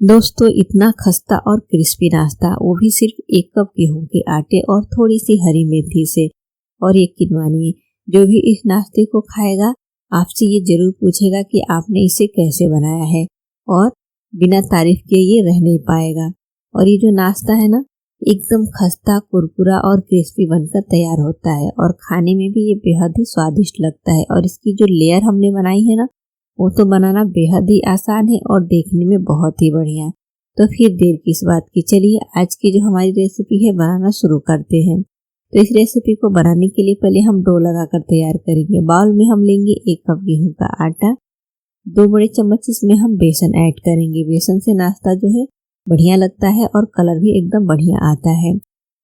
दोस्तों, इतना खस्ता और क्रिस्पी नाश्ता, वो भी सिर्फ 1 कप गेहूं के आटे और थोड़ी सी हरी मेथी से। और यकीन मानिए, जो भी इस नाश्ते को खाएगा आपसे ये जरूर पूछेगा कि आपने इसे कैसे बनाया है, और बिना तारीफ के ये रह नहीं पाएगा। और ये जो नाश्ता है ना, एकदम खस्ता, कुरकुरा और क्रिस्पी बनकर तैयार होता है और खाने में भी ये बेहद ही स्वादिष्ट लगता है। और इसकी जो लेयर हमने बनाई है ना, वो तो बनाना बेहद ही आसान है और देखने में बहुत ही बढ़िया। तो फिर देर किस बात की, चलिए आज की जो हमारी रेसिपी है बनाना शुरू करते हैं। तो इस रेसिपी को बनाने के लिए पहले हम डो लगाकर तैयार करेंगे। बाउल में हम लेंगे 1 कप गेहूं का आटा, 2 बड़े चम्मच इसमें हम बेसन ऐड करेंगे। बेसन से नाश्ता जो है बढ़िया लगता है और कलर भी एकदम बढ़िया आता है।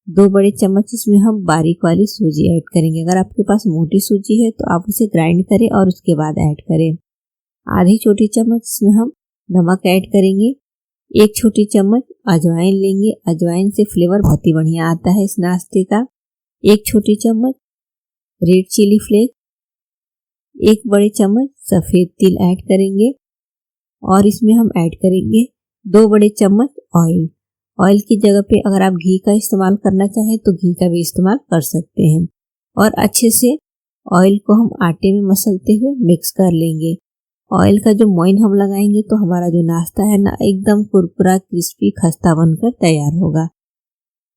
2 बड़े चम्मच इसमें हम बारीक वाली सूजी ऐड करेंगे। अगर आपके पास मोटी सूजी है तो आप उसे ग्राइंड करें और उसके बाद ऐड करें। आधी छोटी चम्मच इसमें हम नमक ऐड करेंगे। 1 छोटी चम्मच अजवाइन लेंगे। अजवाइन से फ्लेवर बहुत ही बढ़िया आता है इस नाश्ते का। 1 छोटी चम्मच रेड चिली फ्लेक्स, 1 बड़े चम्मच सफ़ेद तिल ऐड करेंगे और इसमें हम ऐड करेंगे 2 बड़े चम्मच ऑयल। ऑयल की जगह पे अगर आप घी का इस्तेमाल करना चाहें तो घी का भी इस्तेमाल कर सकते हैं। और अच्छे से ऑयल को हम आटे में मसलते हुए मिक्स कर लेंगे। ऑयल का जो मोइन हम लगाएंगे तो हमारा जो नाश्ता है ना, एकदम कुरकुरा, क्रिस्पी, खस्ता बनकर तैयार होगा।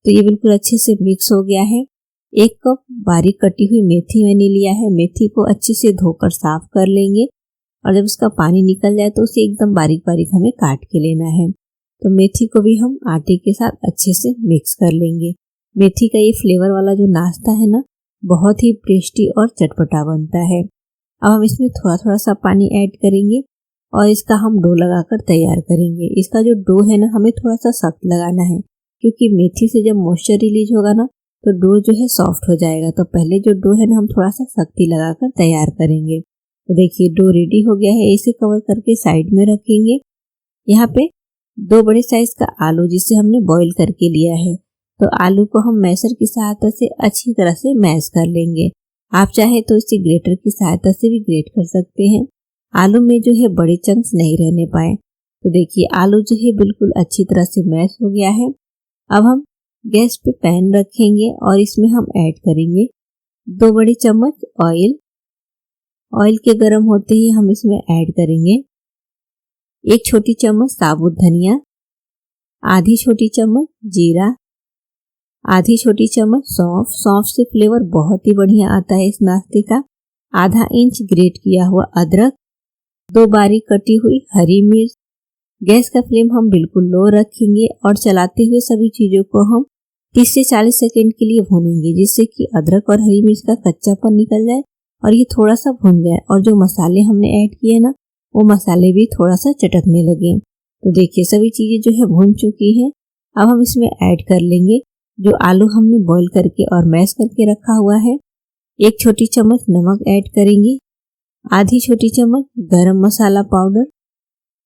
तो ये बिल्कुल अच्छे से मिक्स हो गया है। 1 कप बारीक कटी हुई मेथी मैंने लिया है। मेथी को अच्छे से धोकर साफ कर लेंगे और जब उसका पानी निकल जाए तो उसे एकदम बारीक बारीक हमें काट के लेना है। तो मेथी को भी हम आटे के साथ अच्छे से मिक्स कर लेंगे। मेथी का ये फ्लेवर वाला जो नाश्ता है ना, बहुत ही टेस्टी और चटपटा बनता है। अब हम इसमें थोड़ा थोड़ा सा पानी ऐड करेंगे और इसका हम डो लगाकर तैयार करेंगे। इसका जो डो है ना, हमें थोड़ा सा सख्त लगाना है, क्योंकि मेथी से जब मॉइस्चर रिलीज होगा ना तो डो जो है सॉफ्ट हो जाएगा। तो पहले जो डो है ना, हम थोड़ा सा सख्ती लगाकर तैयार करेंगे। तो देखिए डो रेडी हो गया है। इसे कवर करके साइड में रखेंगे। यहाँ पे 2 बड़े साइज का आलू जिसे हमने बॉईल करके लिया है, तो आलू को हम मैशर की सहायता से अच्छी तरह से मैश कर लेंगे। आप चाहे तो इसे ग्रेटर की सहायता से भी ग्रेट कर सकते हैं। आलू में जो है बड़े चंक्स नहीं रहने पाए। तो देखिए आलू जो है बिल्कुल अच्छी तरह से मैश हो गया है। अब हम गैस पे पैन रखेंगे और इसमें हम ऐड करेंगे 2 बड़े चम्मच ऑयल। ऑयल के गर्म होते ही हम इसमें ऐड करेंगे 1 छोटी चम्मच साबुत धनिया, आधी छोटी चम्मच जीरा, आधी छोटी चम्मच सौंफ। सौंफ से फ्लेवर बहुत ही बढ़िया आता है इस नाश्ते का। आधा इंच ग्रेट किया हुआ अदरक, 2 बारीक कटी हुई हरी मिर्च। गैस का फ्लेम हम बिल्कुल लो रखेंगे और चलाते हुए सभी चीजों को हम 30 से 40 सेकेंड के लिए भूनेंगे, जिससे कि अदरक और हरी मिर्च का कच्चापन निकल जाए और ये थोड़ा सा भून जाए और जो मसाले हमने ऐड किए ना, वो मसाले भी थोड़ा सा चटकने लगे। तो देखिए सभी चीजें जो है भून चुकी हैं। अब हम इसमें ऐड कर लेंगे जो आलू हमने बॉईल करके और मैश करके रखा हुआ है। 1 छोटी चम्मच नमक ऐड करेंगे, आधी छोटी चम्मच गरम मसाला पाउडर,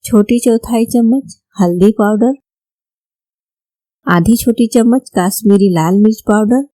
छोटी चौथाई चम्मच हल्दी पाउडर, आधी छोटी चम्मच काश्मीरी लाल मिर्च पाउडर,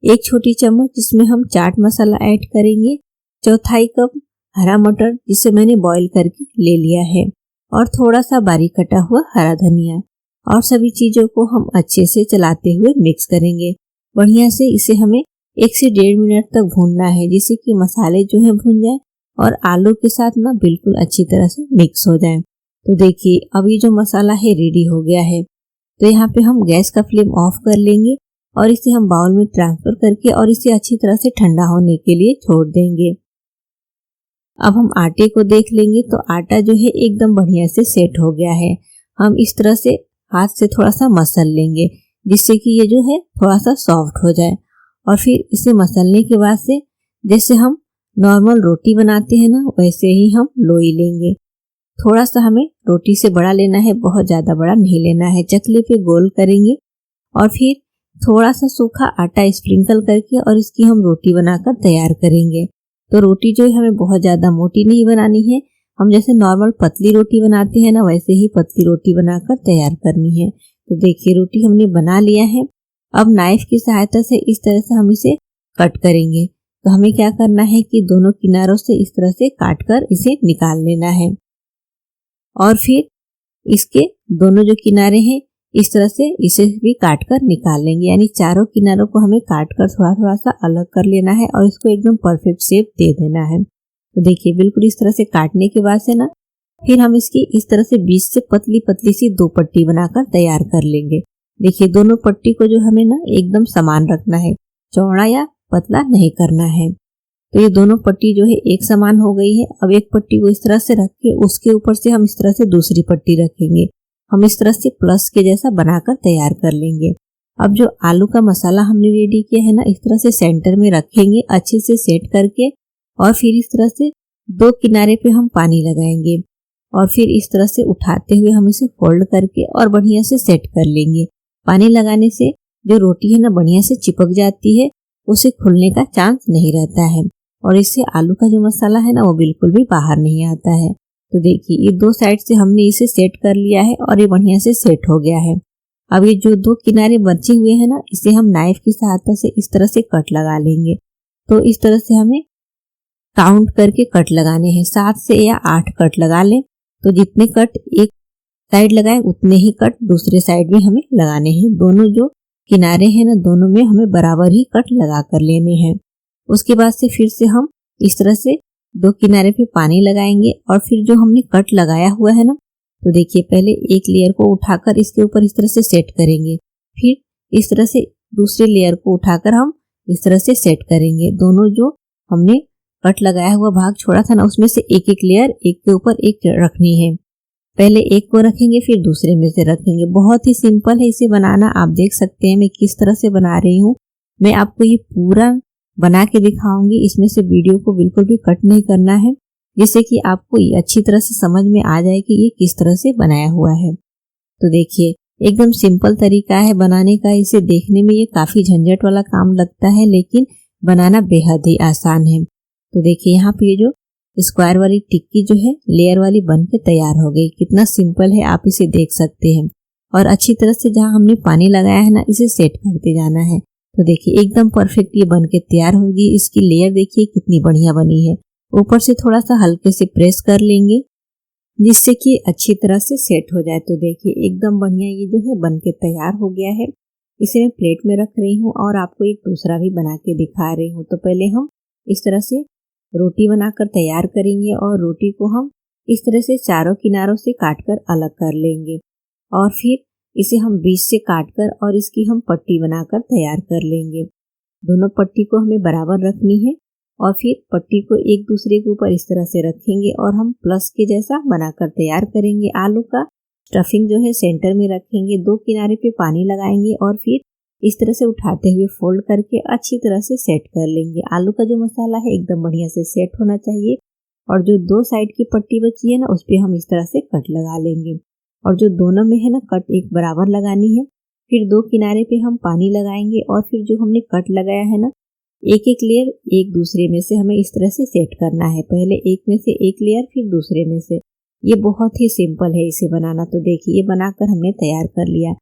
1 छोटी चम्मच इसमें हम चाट मसाला ऐड करेंगे, चौथाई कप हरा मटर जिसे मैंने बॉईल करके ले लिया है, और थोड़ा सा बारीक कटा हुआ हरा धनिया। और सभी चीजों को हम अच्छे से चलाते हुए मिक्स करेंगे बढ़िया से। इसे हमें 1 से 1.5 मिनट तक भूनना है, जिससे कि मसाले जो है भून जाए और आलू के साथ ना बिल्कुल अच्छी तरह से मिक्स हो जाए। तो देखिए अब ये जो मसाला है रेडी हो गया है। तो यहाँ पे हम गैस का फ्लेम ऑफ कर लेंगे और इसे हम बाउल में ट्रांसफर करके और इसे अच्छी तरह से ठंडा होने के लिए छोड़ देंगे। अब हम आटे को देख लेंगे तो आटा जो है एकदम बढ़िया से सेट हो गया है। हम इस तरह से हाथ से थोड़ा सा मसल लेंगे, जिससे कि ये जो है थोड़ा सा सॉफ्ट हो जाए। और फिर इसे मसलने के बाद से जैसे हम नॉर्मल रोटी बनाते हैं ना, वैसे ही हम लोई लेंगे। थोड़ा सा हमें रोटी से बड़ा लेना है, बहुत ज्यादा बड़ा नहीं लेना है। चकले पे गोल करेंगे और फिर थोड़ा सा सूखा आटा स्प्रिंकल करके और इसकी हम रोटी बनाकर तैयार करेंगे। तो रोटी जो है हमें बहुत ज्यादा मोटी नहीं बनानी है। हम जैसे नॉर्मल पतली रोटी बनाते हैं ना, वैसे ही पतली रोटी बनाकर तैयार करनी है। तो देखिए रोटी हमने बना लिया है। अब नाइफ की सहायता से इस तरह से हम इसे कट करेंगे। तो हमें क्या करना है कि दोनों किनारों से इस तरह से काट कर इसे निकाल लेना है। और फिर इसके दोनों जो किनारे हैं इस तरह से इसे भी काट कर निकाल लेंगे, यानी चारों किनारों को हमें काट कर थोड़ा थोड़ा सा अलग कर लेना है और इसको एकदम परफेक्ट शेप दे देना है। तो देखिए बिल्कुल इस तरह से काटने के बाद से ना फिर हम इसकी इस तरह से बीच से पतली पतली सी 2 पट्टी बनाकर तैयार कर लेंगे। देखिए दोनों पट्टी को जो हमें ना एकदम समान रखना है, चौड़ा या पतला नहीं करना है। तो ये दोनों पट्टी जो है एक समान हो गई है। अब एक पट्टी को इस तरह से रख के उसके ऊपर से हम इस तरह से दूसरी पट्टी रखेंगे। हम इस तरह से प्लस के जैसा बनाकर तैयार कर लेंगे। अब जो आलू का मसाला हमने रेडी किया है ना, इस तरह से सेंटर में रखेंगे अच्छे से सेट करके, और फिर इस तरह से 2 किनारे पे हम पानी लगाएंगे और फिर इस तरह से उठाते हुए हम इसे फोल्ड करके और बढ़िया से सेट कर लेंगे। पानी लगाने से जो रोटी है ना बढ़िया से चिपक जाती है, उसे खुलने का चांस नहीं रहता है और इससे आलू का जो मसाला है ना वो बिल्कुल भी बाहर नहीं आता है। तो देखिए ये 2 साइड से हमने इसे सेट कर लिया है और ये बढ़िया से सेट हो गया है। अब ये जो 2 किनारे बचे हुए हैं ना, इसे हम नाइफ की सहायता से इस तरह से कट लगा लेंगे। तो इस तरह से हमें काउंट करके कट लगाने हैं, 7 से या 8 कट लगा लें। तो जितने कट एक साइड लगाए उतने ही कट दूसरे साइड में हमें लगाने हैं। दोनों जो किनारे हैं ना, दोनों में हमें बराबर ही कट लगा कर लेने हैं। उसके बाद से फिर से हम इस तरह से 2 किनारे पे पानी लगाएंगे और फिर जो हमने कट लगाया हुआ है ना, तो देखिए पहले एक लेयर को उठाकर इसके ऊपर इस तरह से सेट करेंगे, फिर इस तरह से दूसरे लेयर को उठाकर हम इस तरह से सेट करेंगे। दोनों जो हमने कट लगाया हुआ भाग छोड़ा था ना, उसमें से एक एक लेयर एक के ऊपर एक रखनी है। पहले एक को रखेंगे फिर दूसरे में से रखेंगे। बहुत ही सिंपल है इसे बनाना। आप देख सकते हैं मैं किस तरह से बना रही हूँ। मैं आपको ये पूरा बना के दिखाऊंगी, इसमें से वीडियो को बिल्कुल भी कट नहीं करना है, जिससे कि आपको ये अच्छी तरह से समझ में आ जाए कि ये किस तरह से बनाया हुआ है। तो देखिए एकदम सिंपल तरीका है बनाने का। इसे देखने में ये काफी झंझट वाला काम लगता है, लेकिन बनाना बेहद ही आसान है। तो देखिए यहाँ पे ये जो स्क्वायर वाली टिक्की जो है लेयर वाली बन के तैयार हो गई। कितना सिंपल है आप इसे देख सकते हैं। और अच्छी तरह से जहाँ हमने पानी लगाया है ना, इसे सेट करते जाना है। तो देखिए एकदम परफेक्ट ये बन के तैयार होगी। इसकी लेयर देखिए कितनी बढ़िया बनी है। ऊपर से थोड़ा सा हल्के से प्रेस कर लेंगे जिससे कि अच्छी तरह से सेट हो जाए। तो देखिए एकदम बढ़िया ये जो है बन के तैयार हो गया है। इसे मैं प्लेट में रख रही हूँ और आपको एक दूसरा भी बना के दिखा रही हूँ। तो पहले हम इस तरह से रोटी बनाकर तैयार करेंगे और रोटी को हम इस तरह से चारों किनारों से काटकर अलग कर लेंगे और फिर इसे हम बीच से काटकर और इसकी हम पट्टी बनाकर तैयार कर लेंगे। दोनों पट्टी को हमें बराबर रखनी है और फिर पट्टी को एक दूसरे के ऊपर इस तरह से रखेंगे और हम प्लस के जैसा बनाकर तैयार करेंगे। आलू का स्टफिंग जो है सेंटर में रखेंगे, 2 किनारे पे पानी लगाएंगे और फिर इस तरह से उठाते हुए फोल्ड करके अच्छी तरह से सेट कर लेंगे। आलू का जो मसाला है एकदम बढ़िया से सेट होना चाहिए और जो 2 साइड की पट्टी बची है ना, उस पर हम इस तरह से कट लगा लेंगे और जो दोनों में है ना कट एक बराबर लगानी है। फिर 2 किनारे पे हम पानी लगाएंगे और फिर जो हमने कट लगाया है ना, एक एक लेयर एक दूसरे में से हमें इस तरह से सेट करना है। पहले एक में से एक लेयर फिर दूसरे में से। ये बहुत ही सिंपल है इसे बनाना। तो देखिए ये बनाकर हमने तैयार कर लिया।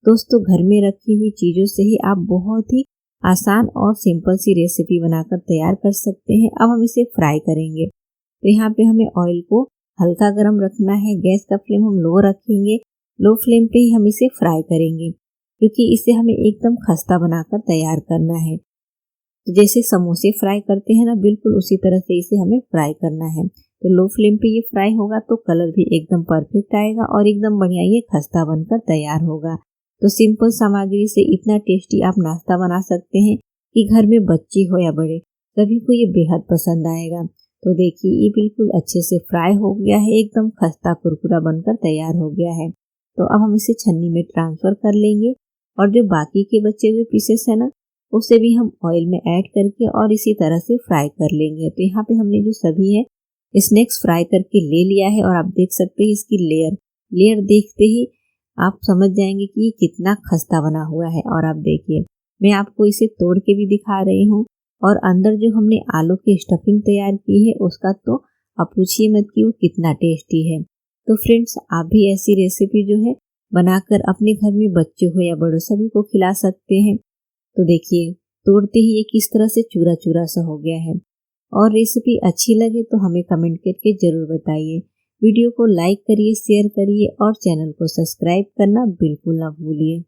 दोस्तों घर में रखी हुई चीजों से ही आप बहुत ही आसान और सिंपल सी रेसिपी बनाकर तैयार कर सकते हैं। अब हम इसे फ्राई करेंगे। तो यहाँ पे हमें ऑयल को हल्का गर्म रखना है। गैस का फ्लेम हम लो रखेंगे। लो फ्लेम पे ही हम इसे फ्राई करेंगे क्योंकि इसे हमें एकदम खस्ता बनाकर तैयार करना है। तो जैसे समोसे फ्राई करते हैं ना, बिल्कुल उसी तरह से इसे हमें फ्राई करना है। तो लो फ्लेम पे ये फ्राई होगा तो कलर भी एकदम परफेक्ट आएगा और एकदम बढ़िया ये खस्ता बनकर तैयार होगा। तो सिंपल सामग्री से इतना टेस्टी आप नाश्ता बना सकते हैं कि घर में बच्चे हो या बड़े सभी को ये बेहद पसंद आएगा। तो देखिए ये बिल्कुल अच्छे से फ्राई हो गया है, एकदम खस्ता कुरकुरा बनकर तैयार हो गया है। तो अब हम इसे छन्नी में ट्रांसफर कर लेंगे और जो बाकी के बचे हुए पीसेस है ना, उसे भी हम ऑयल में ऐड करके और इसी तरह से फ्राई कर लेंगे। तो यहाँ पे हमने जो सभी है स्नैक्स फ्राई करके ले लिया है और आप देख सकते हैं इसकी लेयर देखते ही आप समझ जाएंगे कि ये कितना खस्ता बना हुआ है। और आप देखिए मैं आपको इसे तोड़ के भी दिखा रही हूँ और अंदर जो हमने आलू की स्टफिंग तैयार की है उसका तो आप पूछिए मत कि वो कितना टेस्टी है। तो फ्रेंड्स आप भी ऐसी रेसिपी जो है बनाकर अपने घर में बच्चे हो या बड़ों सभी को खिला सकते हैं। तो देखिए तोड़ते ही ये किस तरह से चूरा चूरा सा हो गया है। और रेसिपी अच्छी लगे तो हमें कमेंट करके जरूर बताइए। वीडियो को लाइक करिए, शेयर करिए और चैनल को सब्सक्राइब करना बिल्कुल ना भूलिए।